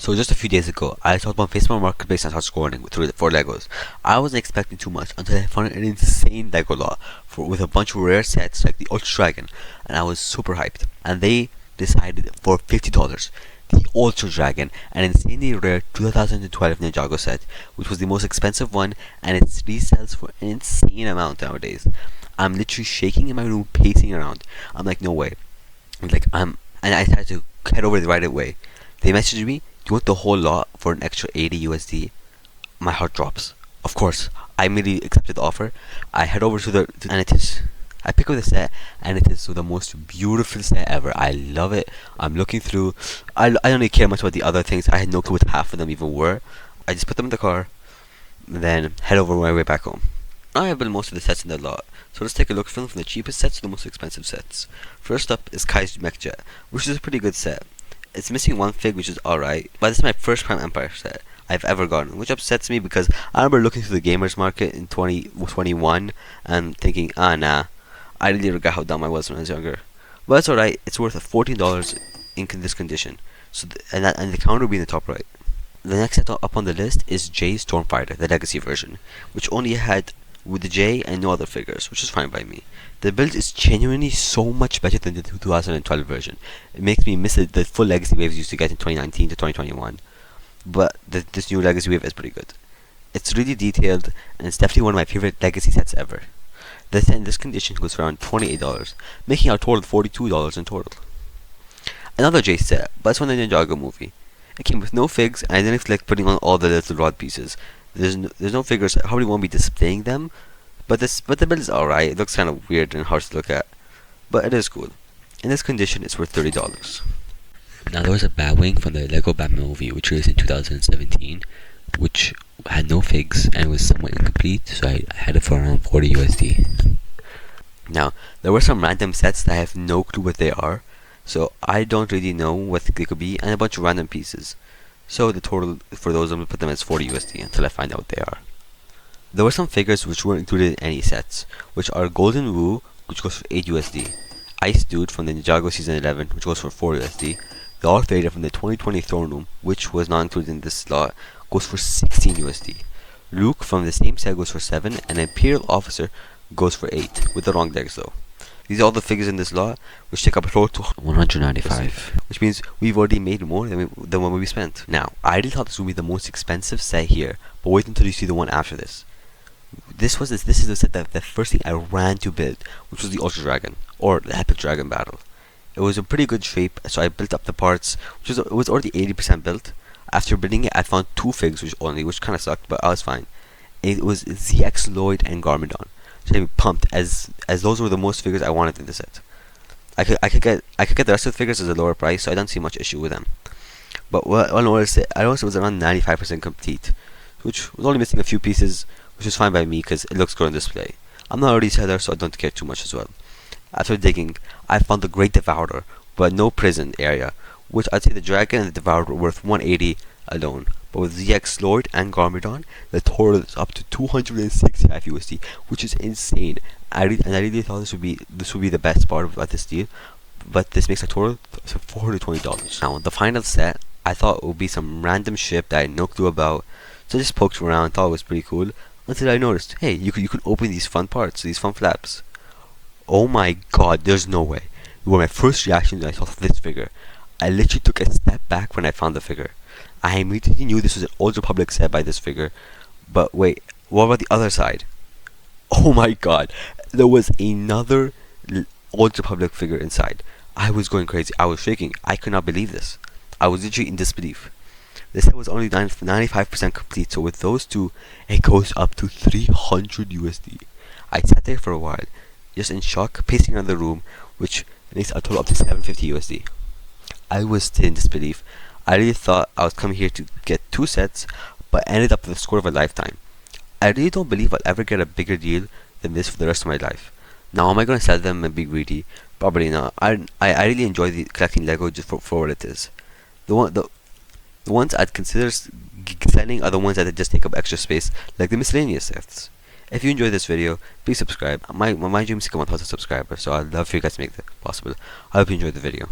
So just a few days ago, I saw on Facebook Marketplace and started scrolling through it for Legos. I wasn't expecting too much until I found an insane Lego lot with a bunch of rare sets like the Ultra Dragon, and I was super hyped. And they decided for $50, the Ultra Dragon, an insanely rare 2012 Ninjago set, which was the most expensive one, and it resells for an insane amount nowadays. I'm literally shaking in my room, pacing around. I'm like, no way. And I decided to head over the right away. They messaged me, "Do you want the whole lot for an extra 80 USD?" My heart drops. Of course, I immediately accepted the offer. I head over and it is. I pick up the set, and it is the most beautiful set ever. I love it. I'm looking through. I don't really care much about the other things. I had no clue what half of them even were. I just put them in the car, then head over my way back home. I have built most of the sets in the lot, so let's take a look from the cheapest sets to the most expensive sets. First up is Kai's Mech Jet, which is a pretty good set. It's missing one fig, which is alright, but this is my first Prime Empire set I've ever gotten, which upsets me because I remember looking through the gamers market in 2021 and thinking, nah, I really regret how dumb I was when I was younger. But it's alright, it's worth $14 in this condition, and the counter will be in the top right. The next set up on the list is Jay Stormfighter, the Legacy version, which only had with the J and no other figures, which is fine by me. The build is genuinely so much better than the 2012 version. It makes me miss the full Legacy waves used to get in 2019 to 2021. But this new Legacy wave is pretty good. It's really detailed, and it's definitely one of my favorite Legacy sets ever. The set in this condition goes for around $28, making our total $42 in total. Another J set, but it's from the Ninjago movie. It came with no figs, and I didn't feel like putting on all the little rod pieces. There's no figures. I probably won't be displaying them, but the build is alright. It looks kind of weird and hard to look at, but it is cool. In this condition, it's worth $30. Now there was a Batwing from the Lego Batman movie, which released in 2017, which had no figs and was somewhat incomplete, so I had it for around 40 USD. Now there were some random sets that I have no clue what they are, so I don't really know what they could be, and a bunch of random pieces. So the total for those, I'm going to put them as 40 USD until I find out what they are. There were some figures which weren't included in any sets, which are Golden Wu, which goes for 8 USD, Ice Dude from the Ninjago Season 11, which goes for 4 USD, the Darth Vader from the 2020 Throne Room, which was not included in this slot, goes for 16 USD, Luke from the same set goes for 7, and Imperial Officer goes for 8, with the wrong legs though. These are all the figures in this lot, which take up a total to 195, which means we've already made more than what we spent. Now, I really thought this would be the most expensive set here, but wait until you see the one after this. This is the set that the first thing I ran to build, which was the Ultra Dragon, or the Epic Dragon Battle. It was in pretty good shape, so I built up the parts, it was already 80% built. After building it, I found 2 figs, which kind of sucked, but I was fine. It was ZX Lloyd and Garmadon. So I'm pumped, as those were the most figures I wanted in the set. I could get the rest of the figures at a lower price, so I don't see much issue with them. But I noticed it was around 95% complete, which was only missing a few pieces, which is fine by me because it looks good on display. I'm not a reseller, so I don't care too much as well. After digging, I found the Great Devourer, but no prison area, which I'd say the Dragon and the Devourer were worth 180 alone. But with ZX Lord and Garmadon, the total is up to 265 USD, which is insane. I really thought this would be the best part about this deal, but this makes a total of $420. Now, the final set, I thought it would be some random ship that I had no clue about, so I just poked around, thought it was pretty cool, until I noticed, hey, you could open these fun parts, these fun flaps. Oh my god, there's no way. It was my first reaction when I saw this figure. I literally took a step back when I found the figure. I immediately knew this was an Old Republic set by this figure. But wait, what about the other side? Oh my god, there was another Old Republic figure inside. I was going crazy. I was shaking. I could not believe this. I was literally in disbelief. This set was only 95% complete, so with those two, it goes up to 300 USD. I sat there for a while, just in shock, pacing around the room, which makes a total up to 750 USD. I was still in disbelief. I really thought I was coming here to get 2 sets, but ended up with a score of a lifetime. I really don't believe I'll ever get a bigger deal than this for the rest of my life. Now, am I going to sell them and be greedy? Probably not. I really enjoy collecting Lego just for what it is. The ones I'd consider selling are the ones that just take up extra space, like the miscellaneous sets. If you enjoyed this video, please subscribe. My dream is to become 1,000 subscribers, so I'd love for you guys to make that possible. I hope you enjoyed the video.